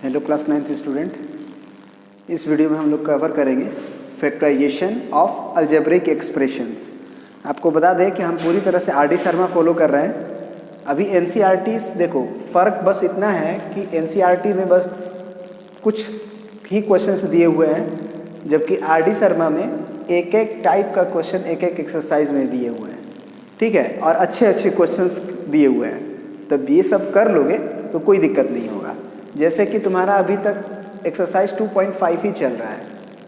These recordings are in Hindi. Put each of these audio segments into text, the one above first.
Hello class 9th student. इस वीडियो में हम लोग कवर करेंगे फैक्टराइजेशन ऑफ अलजेब्रिक एक्सप्रेशंस। आपको बता दें कि हम पूरी तरह से आर डी शर्मा फॉलो कर रहे हैं। अभी एनसीईआरटीज़ देखो, फ़र्क बस इतना है कि एनसीईआरटी में बस कुछ ही क्वेश्चंस दिए हुए हैं, जबकि आर डी शर्मा में एक एक टाइप का क्वेश्चन एक एक एक्सरसाइज में दिए हुए हैं। ठीक है, और अच्छे अच्छे क्वेश्चंस दिए हुए हैं। तब ये सब कर लोगे तो कोई दिक्कत नहीं होगा। जैसे कि तुम्हारा अभी तक एक्सरसाइज 2.5 ही चल रहा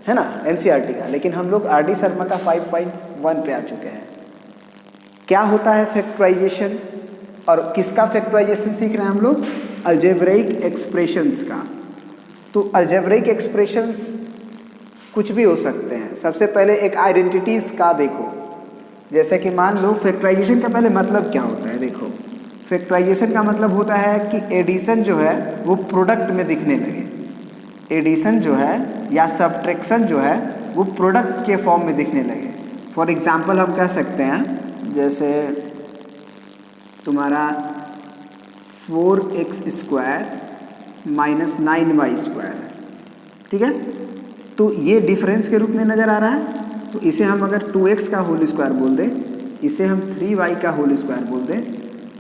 है ना, एनसीईआरटी का, लेकिन हम लोग आर डी शर्मा का 5.1 पे आ चुके हैं। क्या होता है फैक्टराइजेशन और किसका फैक्टराइजेशन सीख रहे हैं हम लोग? अलजेब्रिक एक्सप्रेशंस का। तो अलजेब्रिक एक्सप्रेशंस कुछ भी हो सकते हैं। सबसे पहले एक आइडेंटिटीज़ का देखो, जैसे कि मान लो फैक्टराइजेशन का पहले मतलब क्या होता है। देखो, फैक्टराइजेशन का मतलब होता है कि एडिशन जो है वो प्रोडक्ट में दिखने लगे। एडिशन जो है या सब्ट्रैक्शन जो है वो प्रोडक्ट के फॉर्म में दिखने लगे। फॉर एग्जांपल हम कह सकते हैं, जैसे तुम्हारा 4x² माइनस 9y² है, ठीक है। तो ये डिफरेंस के रूप में नज़र आ रहा है। तो इसे हम अगर 2x का होल स्क्वायर बोल दें, इसे हम 3y का होल स्क्वायर बोल दें,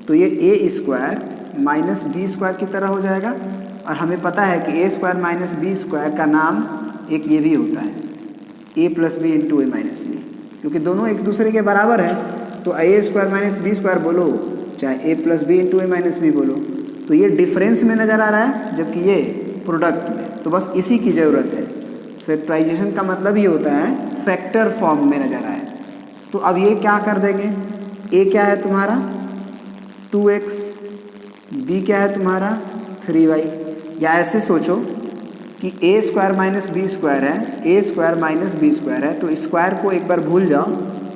तो ये a² माइनस b² की तरह हो जाएगा। और हमें पता है कि a² माइनस b² का नाम एक ये भी होता है, a plus b into a minus b, क्योंकि दोनों एक दूसरे के बराबर हैं। तो a² माइनस b² बोलो, चाहे a plus b into a minus b बोलो, तो ये डिफरेंस में नज़र आ रहा है, जबकि ये प्रोडक्ट में। तो बस इसी की ज़रूरत है। फैक्टराइजेशन का मतलब ये होता है फैक्टर फॉर्म में नज़र आए। तो अब ये क्या कर देंगे, a क्या है तुम्हारा 2x, b क्या है तुम्हारा 3y। या ऐसे सोचो कि a² माइनस b² है, a² माइनस b² है, तो स्क्वायर को एक बार भूल जाओ,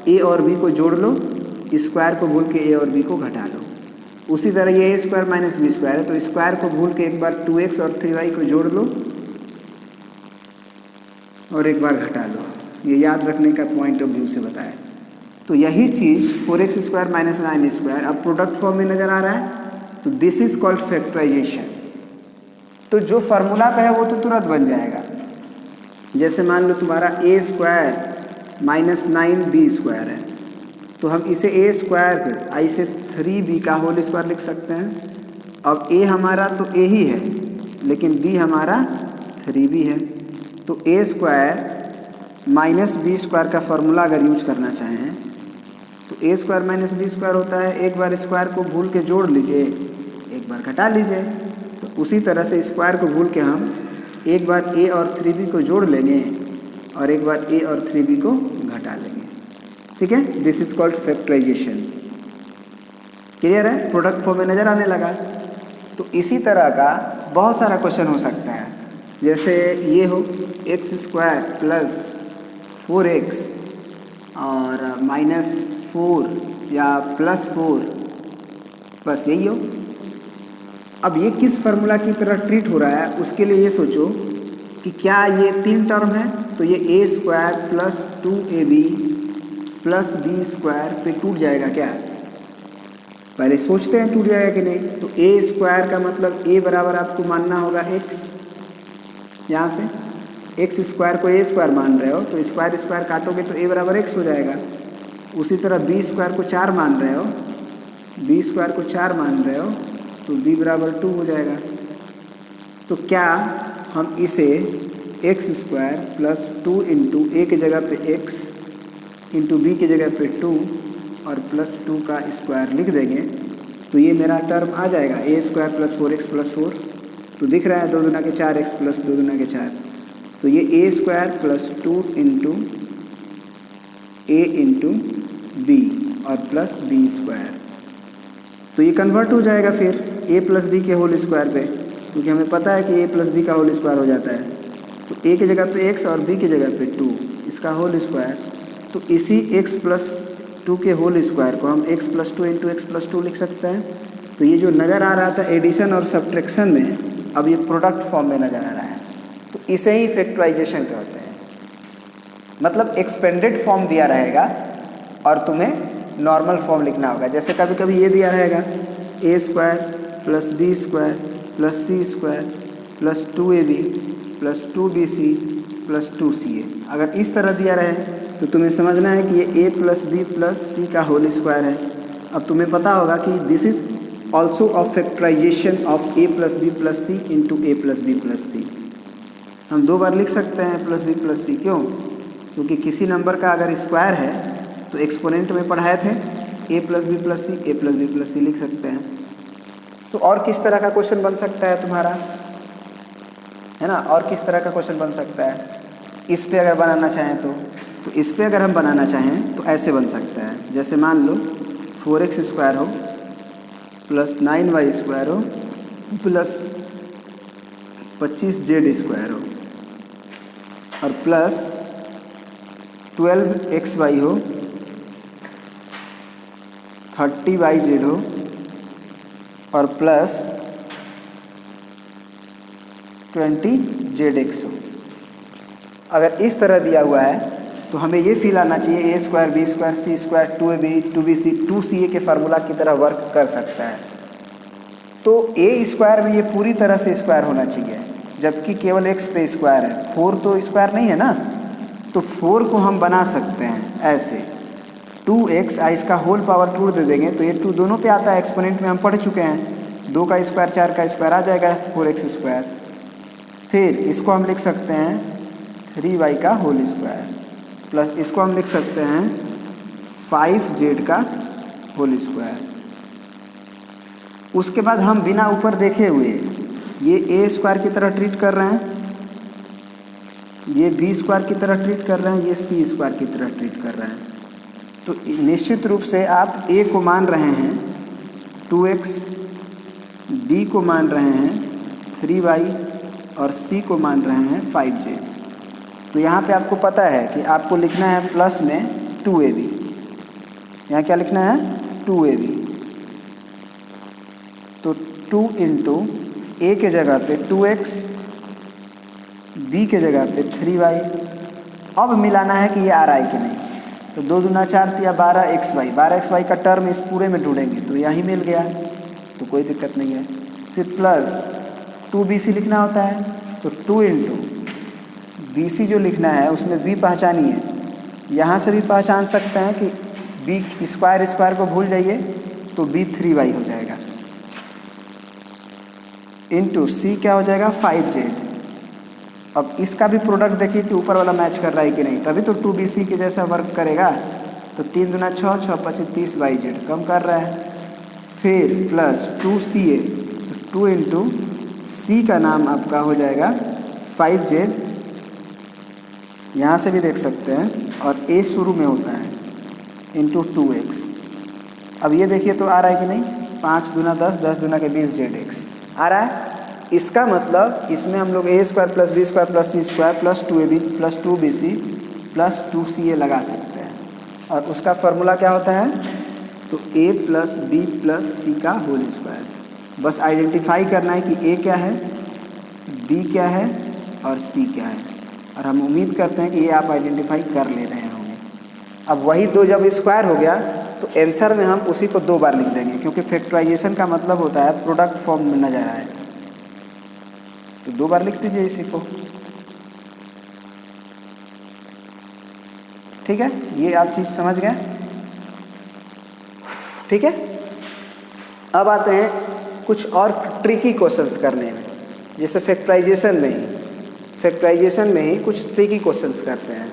a और b को जोड़ लो, स्क्वायर को भूल के a और b को घटा लो। उसी तरह ये a² माइनस b² है, तो स्क्वायर को भूल के एक बार 2x और 3y को जोड़ लो और एक बार घटा लो। ये याद रखने का पॉइंट ऑफ व्यू से बताया। तो यही चीज़ 4x² माइनस 9y² अब प्रोडक्ट फॉर्म में नज़र आ रहा है। तो दिस इज कॉल्ड फैक्टराइजेशन। तो जो फार्मूला पे है वो तो तुरंत बन जाएगा। जैसे मान लो तुम्हारा a² माइनस 9b² है, तो हम इसे a² इसे 3b का होल स्क्वायर लिख सकते हैं। अब a हमारा तो a ही है, लेकिन b हमारा 3b है। तो a² माइनस b² का फार्मूला अगर यूज करना चाहें तो a² माइनस b² होता है, एक बार स्क्वायर को भूल के जोड़ लीजिए, एक बार घटा लीजिए। तो उसी तरह से स्क्वायर को भूल के हम एक बार a और 3b को जोड़ लेंगे और एक बार a और 3b को घटा लेंगे। ठीक है, this is called factorisation. Clear है? प्रोडक्ट फॉर्म में नज़र आने लगा। तो इसी तरह का बहुत सारा क्वेश्चन हो सकता है। जैसे ये हो x² प्लस 4x और माइनस 4 या प्लस 4, बस यही हो। अब ये किस फार्मूला की तरह ट्रीट हो रहा है, उसके लिए ये सोचो कि क्या ये 3 टर्म है, तो ये a² plus 2ab plus b² पे टूट जाएगा क्या? पहले सोचते हैं टूट जाएगा कि नहीं। तो a² का मतलब a बराबर आपको मानना होगा x, यहाँ से x² को a² मान रहे हो तो स्क्वायर स्क्वायर काटोगे तो a बराबर x हो जाएगा। उसी तरह b² को 4 मान रहे हो, b² को 4 मान रहे हो, तो b बराबर 2 हो जाएगा। तो क्या हम इसे x² प्लस 2 इंटू a की जगह पे x इंटू b की जगह पे 2 और प्लस 2 का स्क्वायर लिख देंगे, तो ये मेरा टर्म आ जाएगा a² प्लस 4x प्लस 4। तो दिख रहा है 2 दूना के 4x प्लस 2 दूना के 4। तो ये a² plus 2 into a into b और प्लस b²। तो ये कन्वर्ट हो जाएगा फिर a प्लस b के होल स्क्वायर पे, क्योंकि हमें पता है कि a प्लस b का होल स्क्वायर हो जाता है। तो a की जगह पे x और b की जगह पे 2, इसका होल स्क्वायर। तो इसी x प्लस 2 के होल स्क्वायर को हम x plus 2 into x plus 2 लिख सकते हैं। तो ये जो नज़र आ रहा था एडिशन और सब्ट्रैक्शन में, अब ये प्रोडक्ट फॉर्म में नज़र आ रहा है। तो इसे ही फैक्टराइजेशन कहते हैं। मतलब एक्सपेंडेड फॉर्म दिया रहेगा और तुम्हें नॉर्मल फॉर्म लिखना होगा। जैसे कभी कभी ये दिया रहेगा a² plus b² plus c² plus 2ab plus 2bc plus 2ca। अगर इस तरह दिया रहे तो तुम्हें समझना है कि ये a plus B plus C का होल स्क्वायर है। अब तुम्हें पता होगा कि this is also a factorisation of a plus B plus C into A plus B plus C. हम 2 बार लिख सकते हैं प्लस बी प्लस सी। क्यों? क्योंकि किसी नंबर का अगर स्क्वायर है तो एक्सपोनेंट में पढ़ाए थे a plus B plus C, A plus B plus C लिख सकते हैं। तो और किस तरह का क्वेश्चन बन सकता है तुम्हारा, है ना? और किस तरह का क्वेश्चन बन सकता है इस पे अगर बनाना चाहें तो इस पे अगर हम बनाना चाहें तो ऐसे बन सकता है। जैसे मान लो 4x स्क्वायर हो प्लस 9y स्क्वायर हो प्लस 25z स्क्वायर हो और प्लस 12xy हो 30yz हो और प्लस 20zx हो। अगर इस तरह दिया हुआ है तो हमें ये फील आना चाहिए a square b square c square 2ab 2bc 2ca के फार्मूला की तरह वर्क कर सकता है। तो a स्क्वायर में ये पूरी तरह से स्क्वायर होना चाहिए, जबकि केवल x पे स्क्वायर है। 4 तो स्क्वायर नहीं है ना, तो 4 को हम बना सकते हैं ऐसे 2x इसका होल पावर 2 दे देंगे तो ये 2 दोनों पे आता है। एक्सपोनेंट में हम पढ़ चुके हैं 2 का स्क्वायर 4 का स्क्वायर आ जाएगा 4x स्क्वायर। फिर इसको हम लिख सकते हैं 3y का होल स्क्वायर प्लस इसको हम लिख सकते हैं 5z का होल स्क्वायर। उसके बाद हम बिना ऊपर देखे हुए ये a स्क्वायर की तरह ट्रीट कर रहे हैं, ये b स्क्वायर की तरह ट्रीट कर रहे हैं, ये c स्क्वायर की तरह ट्रीट कर रहे हैं। तो निश्चित रूप से आप a को मान रहे हैं 2x, b को मान रहे हैं 3y और c को मान रहे हैं 5z। तो यहाँ पे आपको पता है कि आपको लिखना है प्लस में 2ab। यहाँ क्या लिखना है 2ab। तो 2 इंटू a के जगह पे 2x, b के जगह पे 3y। अब मिलाना है कि ये आ रहा है कि नहीं। तो 2 दूना 4 या 12xy, 12xy का टर्म इस पूरे में ढूंढेंगे तो यहीं मिल गया, तो कोई दिक्कत नहीं है। फिर प्लस 2bc लिखना होता है तो 2 इंटू bc जो लिखना है उसमें b पहचानी है, यहाँ से भी पहचान सकते हैं कि b स्क्वायर स्क्वायर को भूल जाइए तो b 3y हो जाएगा इंटू c क्या हो जाएगा 5z। अब इसका भी प्रोडक्ट देखिए कि ऊपर वाला मैच कर रहा है कि नहीं, तभी तो 2bc के जैसा वर्क करेगा। तो 3 दूना 6, 6 25 30yz कम कर रहा है। फिर प्लस 2ca, 2 इंटू c का नाम आपका हो जाएगा 5z, यहाँ से भी देख सकते हैं, और a शुरू में होता है इंटू 2x। अब ये देखिए तो आ रहा है कि नहीं, 5 दूना 10, 10 दूना के 20zx आ रहा है। इसका मतलब इसमें हम लोग a square plus B square plus C square plus 2ab plus 2bc plus 2ca लगा सकते हैं। और उसका फॉर्मूला क्या होता है, तो a plus B plus C का होल स्क्वायर। बस आइडेंटिफाई करना है कि a क्या है, b क्या है और c क्या है, और हम उम्मीद करते हैं कि ये आप आइडेंटिफाई कर ले रहे होंगे। अब वही 2 जब स्क्वायर हो गया तो आंसर में हम उसी को 2 बार लिख देंगे, क्योंकि फैक्टराइजेशन का मतलब होता है प्रोडक्ट फॉर्म में नजर आए। तो 2 बार लिख दीजिए इसी को, ठीक है। ये आप चीज़ समझ गए, ठीक है। अब आते हैं कुछ और ट्रिकी क्वेश्चंस करने में, जैसे फैक्टराइजेशन में ही कुछ ट्रिकी क्वेश्चंस करते हैं।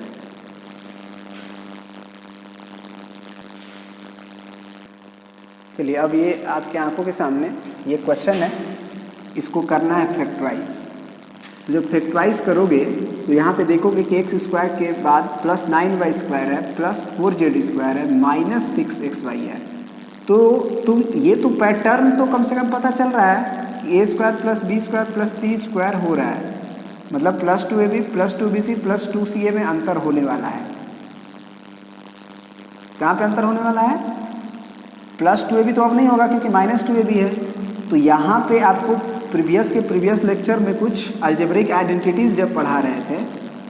चलिए, अब ये आपके आंखों के सामने ये क्वेश्चन है, इसको करना है फैक्टराइज। तो जब फैक्टराइज करोगे तो यहाँ पे देखोगे कि x स्क्वायर के बाद प्लस 9y स्क्वायर है प्लस 4z स्क्वायर है माइनस 6xy है। तो तुम ये तो पैटर्न तो कम से कम पता चल रहा है कि a square plus b square plus c square हो रहा है, मतलब plus 2ab plus 2bc plus 2ca में अंतर होने वाला है। कहाँ पे अंतर होने वाला है, प्लस 2ab तो अब नहीं होगा क्योंकि माइनस 2ab है। तो यहाँ पे आपको प्रीवियस लेक्चर में कुछ अलजेब्रिक आइडेंटिटीज़ जब पढ़ा रहे थे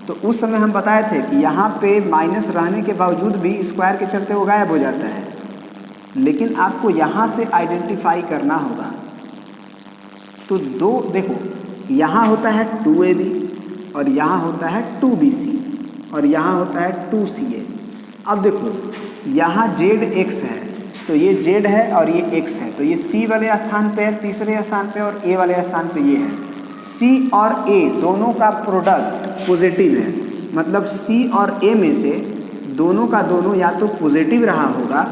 तो उस समय हम बताए थे कि यहाँ पे माइनस रहने के बावजूद भी स्क्वायर के चलते वो गायब हो जाता है, लेकिन आपको यहाँ से आइडेंटिफाई करना होगा। तो देखो यहाँ होता है 2ab और यहाँ होता है 2bc और यहाँ होता है 2ca। अब देखो यहाँ zx है तो ये z है और ये x है, तो ये c वाले स्थान पे है तीसरे स्थान पे और a वाले स्थान पे ये है। c और a दोनों का प्रोडक्ट पॉजिटिव है, मतलब c और a में से दोनों का दोनों या तो पॉजिटिव रहा होगा,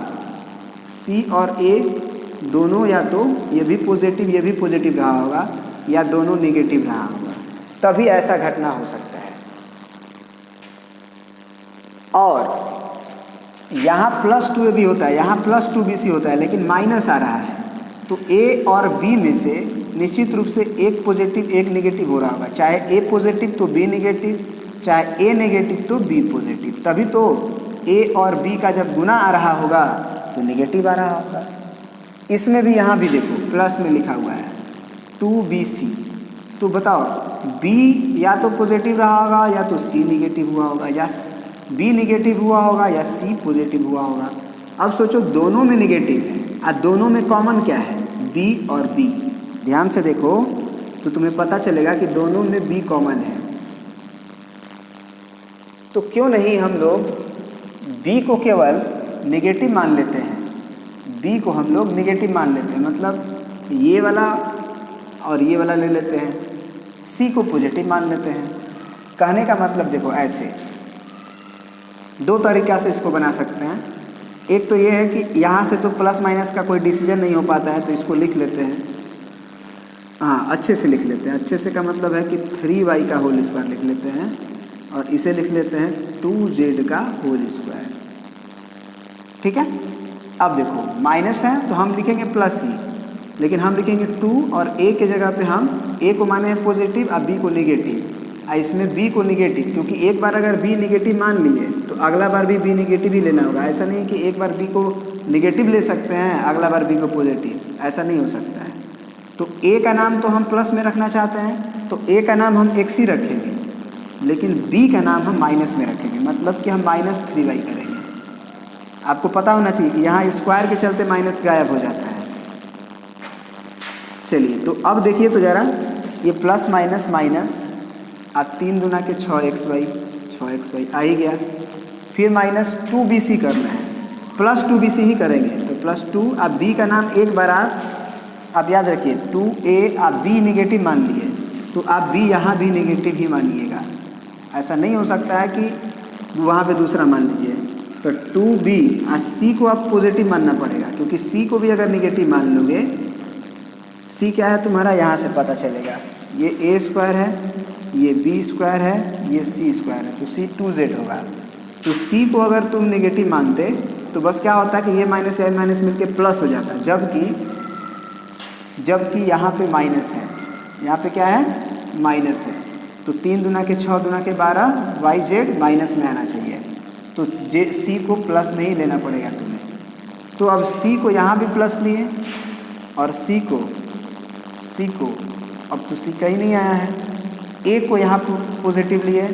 c और a दोनों या तो ये भी पॉजिटिव रहा होगा या दोनों नेगेटिव रहा होगा, तभी ऐसा घटना हो सकता है। और यहाँ +2a भी होता है, यहाँ +2bc होता है, लेकिन माइनस आ रहा है, तो a और b में से निश्चित रूप से एक पॉजिटिव एक नेगेटिव हो रहा होगा, चाहे a पॉजिटिव तो b नेगेटिव, चाहे a नेगेटिव तो b पॉजिटिव, तभी तो a और b का जब गुना आ रहा होगा तो नेगेटिव आ रहा होगा। इसमें भी यहाँ भी देखो प्लस में लिखा हुआ है 2bc, तो बताओ b या तो पॉजिटिव रहा होगा या तो c नेगेटिव हुआ होगा, या b नेगेटिव हुआ होगा या c पॉजिटिव हुआ होगा। अब सोचो दोनों में नेगेटिव है और दोनों में कॉमन क्या है, b और b। ध्यान से देखो तो तुम्हें पता चलेगा कि दोनों में b कॉमन है। तो क्यों नहीं हम लोग b को केवल नेगेटिव मान लेते हैं, b को हम लोग नेगेटिव मान लेते हैं, मतलब ये वाला और ये वाला ले लेते हैं, c को पॉजिटिव मान लेते हैं। कहने का मतलब देखो ऐसे दो तरीक़ा से इसको बना सकते हैं। एक तो ये है कि यहाँ से तो प्लस माइनस का कोई डिसीजन नहीं हो पाता है, तो इसको लिख लेते हैं, हाँ अच्छे से लिख लेते हैं। अच्छे से का मतलब है कि 3y का होल स्क्वायर लिख लेते हैं और इसे लिख लेते हैं 2z का होल स्क्वायर। ठीक है, अब देखो माइनस है तो हम लिखेंगे प्लस ही, लेकिन हम लिखेंगे 2 और a के जगह पे हम a को माने हैं पॉजिटिव और b को नेगेटिव, इसमें b को नेगेटिव, क्योंकि एक बार अगर b नेगेटिव मान लिए तो अगला बार भी b नेगेटिव ही लेना होगा। ऐसा नहीं कि एक बार b को नेगेटिव ले सकते हैं अगला बार b को पॉजिटिव, ऐसा नहीं हो सकता है। तो a का नाम तो हम प्लस में रखना चाहते हैं, तो a का नाम हम x ही रखेंगे, लेकिन b का नाम हम माइनस में रखेंगे, मतलब कि हम -3y करेंगे। आपको पता होना चाहिए कि यहाँ स्क्वायर के चलते माइनस गायब हो जाता है। चलिए तो अब देखिए तो ज़रा, ये प्लस माइनस माइनस, अब 3 दूना के 6xy आ ही गया। फिर -2bc करना है, +2bc ही करेंगे, तो +2 अब b का नाम एक बार आप याद रखिए 2a आप b नेगेटिव मान लिए, तो आप b यहाँ भी नेगेटिव ही मानिएगा। ऐसा नहीं हो सकता है कि वहाँ पे दूसरा मान लीजिए, तो 2b और c को आप पॉजिटिव मानना पड़ेगा, क्योंकि c को भी अगर नेगेटिव मान लोगे, c क्या है तुम्हारा यहाँ से पता चलेगा, ये a स्क्वायर है, ये b स्क्वायर है, ये c स्क्वायर है, तो c 2z होगा। तो c को अगर तुम नेगेटिव मानते तो बस क्या होता है कि ये माइनस या माइनस मिलके प्लस हो जाता है, जबकि यहाँ पे माइनस है, यहाँ पे क्या है माइनस है। तो 3 दूना के 6 दूना के 12 yz माइनस में आना चाहिए, तो c को प्लस में ही लेना पड़ेगा तुम्हें। तो अब c को यहाँ भी प्लस लिए और c को अब तो c कहीं नहीं आया है, a को यहाँ पॉजिटिव लिए,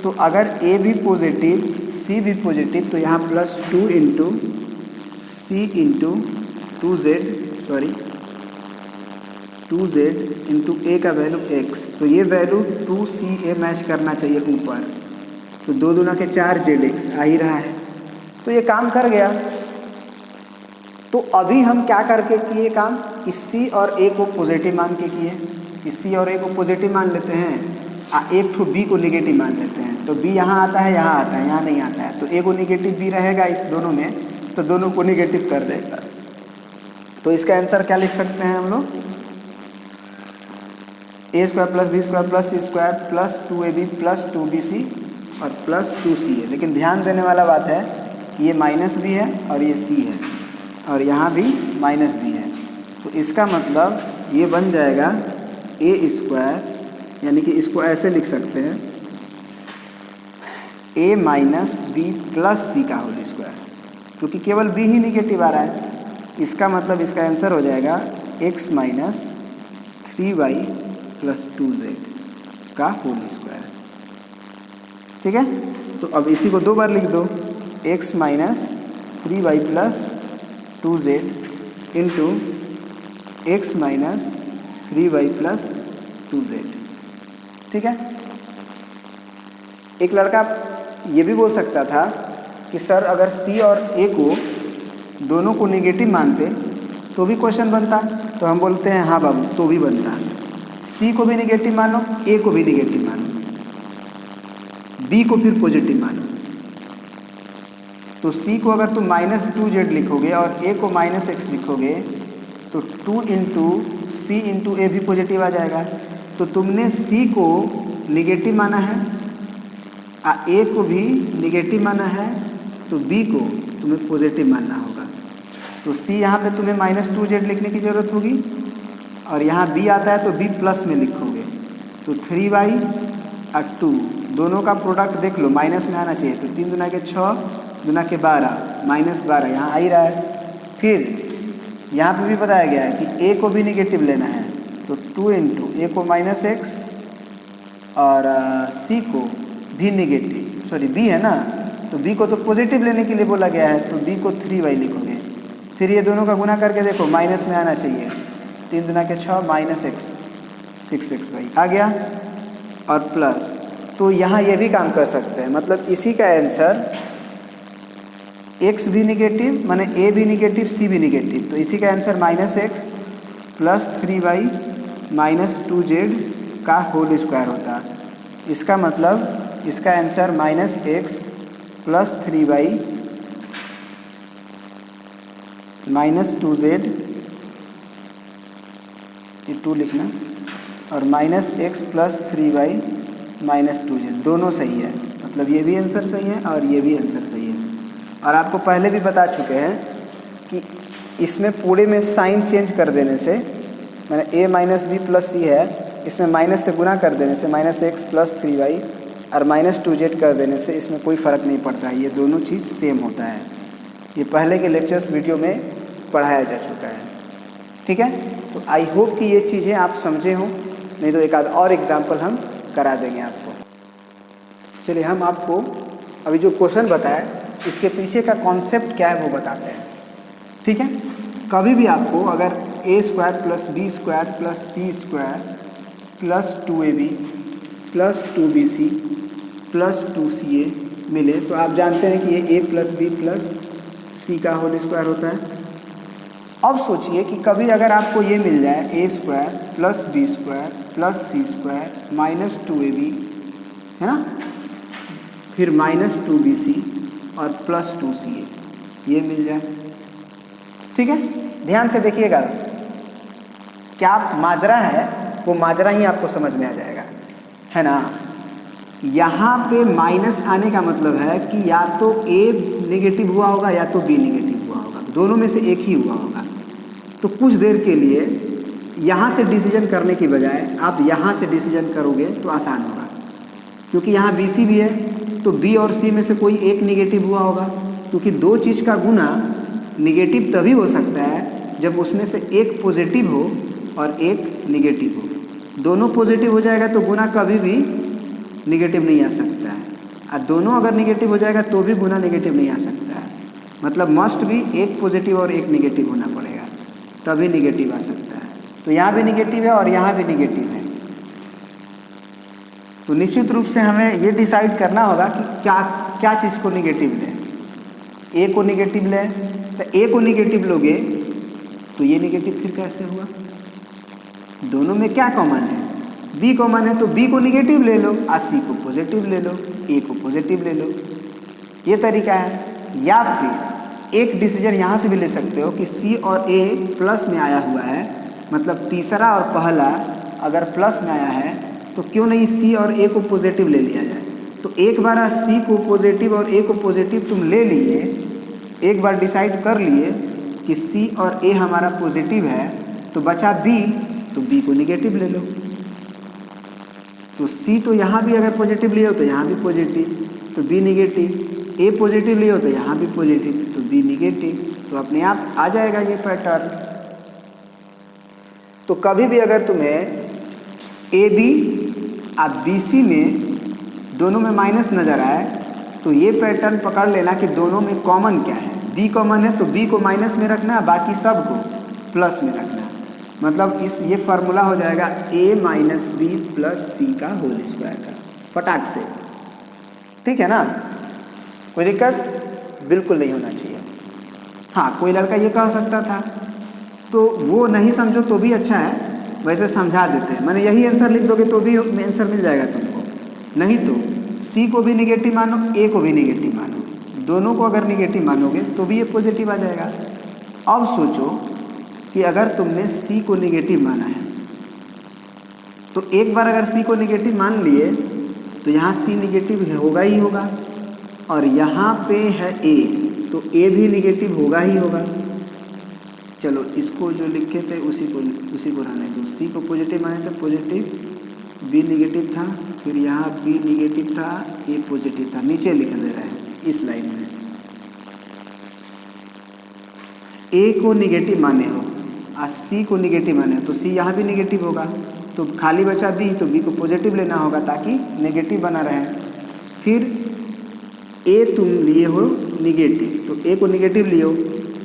तो अगर a भी पॉजिटिव c भी पॉजिटिव, तो यहाँ +2 into c into 2z into a का वैल्यू x, तो ये वैल्यू 2ca मैच करना चाहिए ऊपर, तो 2 दूना के 4zx आ ही रहा है, तो ये काम कर गया। तो अभी हम क्या करके किए काम, कि c और a को पॉजिटिव मान के किए, कि c और a को पॉजिटिव मान लेते हैं और एक ठो b को नेगेटिव मान लेते हैं, तो b यहाँ आता है, यहाँ आता है, यहाँ नहीं आता है, तो a को नेगेटिव b रहेगा इस दोनों में, तो दोनों को नेगेटिव कर देगा। तो इसका आंसर क्या लिख सकते हैं हम लोग, a square plus b square plus c square plus 2ab plus 2bc और प्लस 2ca। लेकिन ध्यान देने वाला बात है, ये माइनस भी है और ये c है और यहाँ भी माइनस भी है, तो इसका मतलब ये बन जाएगा a स्क्वायर, यानी कि इसको ऐसे लिख सकते हैं a minus B plus C का होल स्क्वायर, क्योंकि केवल b ही निगेटिव आ रहा है। इसका मतलब इसका आंसर हो जाएगा x minus 3y plus 2z का होल स्क्वायर। ठीक है, तो अब इसी को 2 बार लिख दो, x minus 3y plus 2z into x minus 3y plus 2z। ठीक है। एक लड़का ये भी बोल सकता था कि सर अगर सी और ए को दोनों को निगेटिव मानते तो भी क्वेश्चन बनता, तो हम बोलते हैं हाँ बाबू तो भी बनता। सी को भी निगेटिव मानो, ए को भी निगेटिव मानो, बी को फिर पॉजिटिव मानो। तो सी को अगर तुम -2z लिखोगे और ए को -x लिखोगे तो 2 इंटू सी इंटू ए भी पॉजिटिव आ जाएगा। तो तुमने सी को निगेटिव माना है, ए को भी निगेटिव माना है, तो बी को तुम्हें पॉजिटिव मानना होगा। तो सी यहाँ पे तुम्हें -2z लिखने की ज़रूरत होगी और यहाँ बी आता है तो बी प्लस में लिखोगे। तो 3y और 2 दोनों का प्रोडक्ट देख लो, माइनस में आना चाहिए। तो 3 दूना के 6, दूना के 12, -12 यहाँ आ ही रहा है। फिर यहाँ पे भी बताया गया है कि ए को भी निगेटिव लेना है, तो 2 इंटू ए को -x और सी को भी निगेटिव, सॉरी बी है ना, तो बी को तो पॉजिटिव लेने के लिए बोला गया है, तो बी को 3y लिखोगे। फिर ये दोनों का गुना करके देखो, माइनस में आना चाहिए। 3 दूना के 6 -x 6xy आ गया और प्लस। तो यहाँ ये भी काम कर सकते हैं, मतलब इसी का आंसर x भी निगेटिव माने a भी निगेटिव c भी निगेटिव, तो इसी का answer -x plus 3y -2z का होल स्क्वायर होता। इसका मतलब इसका answer -x plus 3y -2z, ये 2 लिखना, और -x प्लस 3y -2z दोनों सही है। मतलब ये भी आंसर सही है और ये भी आंसर सही है। और आपको पहले भी बता चुके हैं कि इसमें पूरे में साइन चेंज कर देने से, मैंने a माइनस बी प्लस सी है, इसमें माइनस से गुना कर देने से -x प्लस 3y और -2z कर देने से इसमें कोई फ़र्क नहीं पड़ता है, ये दोनों चीज़ सेम होता है। ये पहले के लेक्चर्स वीडियो में पढ़ाया जा चुका है, ठीक है। तो आई होप कि ये चीज़ें आप समझे हों, नहीं तो एक आध और एग्जाम्पल हम करा देंगे आपको। चलिए हम आपको अभी जो क्वेश्चन बताया इसके पीछे का कॉन्सेप्ट क्या है वो बताते हैं, ठीक है। कभी भी आपको अगर a² plus b² plus c² plus 2ab plus 2bc plus 2ca मिले तो आप जानते हैं कि ये a plus B plus C का होल स्क्वायर होता है। अब सोचिए कि कभी अगर आपको ये मिल जाए a² plus b² plus c² minus 2ab, है ना, फिर -2bc और प्लस 2ca, ये मिल जाए, ठीक है। ध्यान से देखिएगा, क्या माजरा है वो माजरा ही आपको समझ में आ जाएगा, है ना। यहाँ पे माइनस आने का मतलब है कि या तो a नेगेटिव हुआ होगा या तो b नेगेटिव हुआ होगा, दोनों में से एक ही हुआ होगा। तो कुछ देर के लिए यहाँ से डिसीजन करने की बजाय आप यहाँ से डिसीजन करोगे तो आसान होगा, क्योंकि यहाँ BC भी है तो B और C में से कोई एक निगेटिव हुआ होगा, क्योंकि दो चीज़ का गुना निगेटिव तभी हो सकता है जब उसमें से एक पॉजिटिव हो और एक निगेटिव हो। दोनों पॉजिटिव हो जाएगा तो गुना कभी भी निगेटिव नहीं आ सकता है, और दोनों अगर निगेटिव हो जाएगा तो भी गुना निगेटिव नहीं आ सकता है। मतलब मस्ट भी एक पॉजिटिव और एक निगेटिव होना पड़ेगा तभी निगेटिव आ सकता है। तो यहाँ भी निगेटिव है और यहाँ भी निगेटिव है, तो निश्चित रूप से हमें ये डिसाइड करना होगा कि क्या क्या चीज़ को निगेटिव लें। ए को निगेटिव लें, तो ए को निगेटिव लोगे तो ये निगेटिव फिर कैसे हुआ? दोनों में क्या कॉमन है? बी कॉमन है, तो बी को निगेटिव ले लो और सी को पॉजिटिव ले लो, ए को पॉजिटिव ले लो, ये तरीका है। या फिर एक डिसीजन यहाँ से भी ले सकते हो कि सी और ए प्लस में आया हुआ है, मतलब तीसरा और पहला अगर प्लस में आया है तो क्यों नहीं सी और ए को पॉजिटिव ले लिया जाए। तो एक बार सी को पॉजिटिव और ए को पॉजिटिव तुम ले लिए, एक बार डिसाइड कर लिए कि सी और ए हमारा पॉजिटिव है, तो बचा बी, तो बी को निगेटिव ले लो। तो सी तो यहाँ भी अगर पॉजिटिव लिए हो तो यहाँ भी पॉजिटिव, तो बी निगेटिव, ए पॉजिटिव लिए हो तो यहाँ भी पॉजिटिव, तो बी निगेटिव, तो अपने आप आ जाएगा ये पैटर्न। तो कभी भी अगर तुम्हें ए बी और बी सी में दोनों में माइनस नज़र आए तो ये पैटर्न पकड़ लेना कि दोनों में कॉमन क्या है। बी कॉमन है तो बी को माइनस में रखना है, बाकी सब को प्लस में रखना है। मतलब ये फार्मूला हो जाएगा a minus B plus C का होल स्क्वायर का, फटाक से। ठीक है ना, कोई दिक्कत बिल्कुल नहीं होना चाहिए। हाँ, कोई लड़का ये कह सकता था, तो वो नहीं समझो तो भी अच्छा है, वैसे समझा देते हैं। मैंने यही आंसर लिख दोगे तो भी आंसर मिल जाएगा तुमको। नहीं तो सी को भी निगेटिव मानो, ए को भी निगेटिव मानो, दोनों को अगर निगेटिव मानोगे तो भी ये पॉजिटिव आ जाएगा। अब सोचो कि अगर तुमने सी को निगेटिव माना है तो एक बार अगर सी को निगेटिव मान लिए तो यहाँ सी निगेटिव होगा ही होगा, और यहाँ पे है ए तो ए भी निगेटिव होगा ही होगा। चलो इसको जो लिखे थे उसी को रहने दो। सी को पॉजिटिव माने थे, पॉजिटिव, बी निगेटिव था, फिर यहाँ बी निगेटिव था, ए पॉजिटिव था, नीचे लिख दे रहे हैं इस लाइन में। ए को निगेटिव माने हो और सी को निगेटिव माने हो तो सी यहाँ भी निगेटिव होगा, तो खाली बचा बी, तो बी को पॉजिटिव लेना होगा ताकि नेगेटिव बना रहे। फिर ए तुम लिए हो निगेटिव, तो ए को निगेटिव लिए हो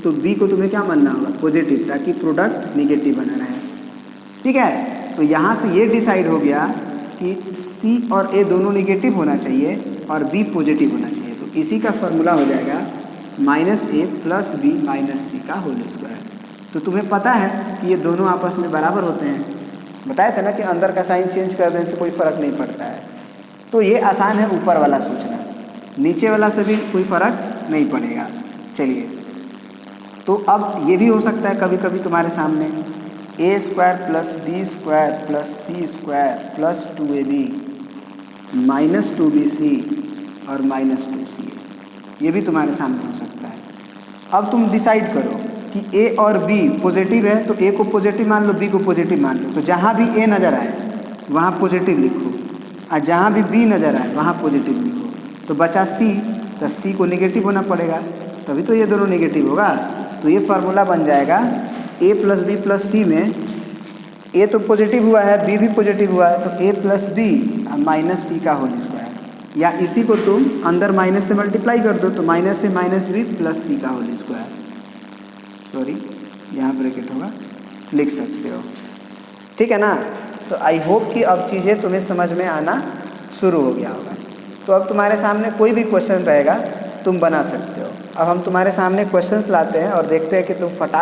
तो बी को तुम्हें क्या मानना होगा, पॉजिटिव, ताकि प्रोडक्ट निगेटिव बना रहे। ठीक है, तो यहाँ से ये डिसाइड हो गया कि सी और ए दोनों निगेटिव होना चाहिए और बी पॉजिटिव होना चाहिए। तो इसी का फॉर्मूला हो जाएगा माइनस ए प्लस बी माइनस सी का होल स्क्वायर। तो तुम्हें पता है कि ये दोनों आपस में बराबर होते हैं, बताया था ना कि अंदर का साइन चेंज कर देने से कोई फ़र्क नहीं पड़ता है। तो ये आसान है ऊपर वाला सोचना, नीचे वाला से भी कोई फ़र्क नहीं पड़ेगा। चलिए, तो अब ये भी हो सकता है कभी कभी तुम्हारे सामने A square plus B square plus C square plus 2ab minus 2bc और माइनस 2c, ये भी तुम्हारे सामने हो सकता है। अब तुम डिसाइड करो कि ए और बी पॉजिटिव है तो ए को पॉजिटिव मान लो, बी को पॉजिटिव मान लो। तो जहाँ भी ए नज़र आए वहाँ पॉजिटिव लिखो, और जहाँ भी बी नज़र आए वहाँ पॉजिटिव लिखो। तो बचा सी, तो सी को निगेटिव होना पड़ेगा, तभी तो ये दोनों निगेटिव होगा। तो ये फार्मूला बन जाएगा ए प्लस बी प्लस सी में ए तो पॉजिटिव हुआ है, बी भी पॉजिटिव हुआ है, तो ए प्लस बी माइनस सी का होल स्क्वायर, या इसी को तुम अंदर माइनस से मल्टीप्लाई कर दो तो माइनस से माइनस बी प्लस सी का होल स्क्वायर, सॉरी यहाँ ब्रैकेट होगा, लिख सकते हो। ठीक है ना। तो आई होप कि अब चीज़ें तुम्हें समझ में आना शुरू हो गया होगा। तो अब तुम्हारे सामने कोई भी क्वेश्चन रहेगा तुम बना सकते हो। अब हम तुम्हारे सामने क्वेश्चंस लाते हैं और देखते हैं कि तुम फटाक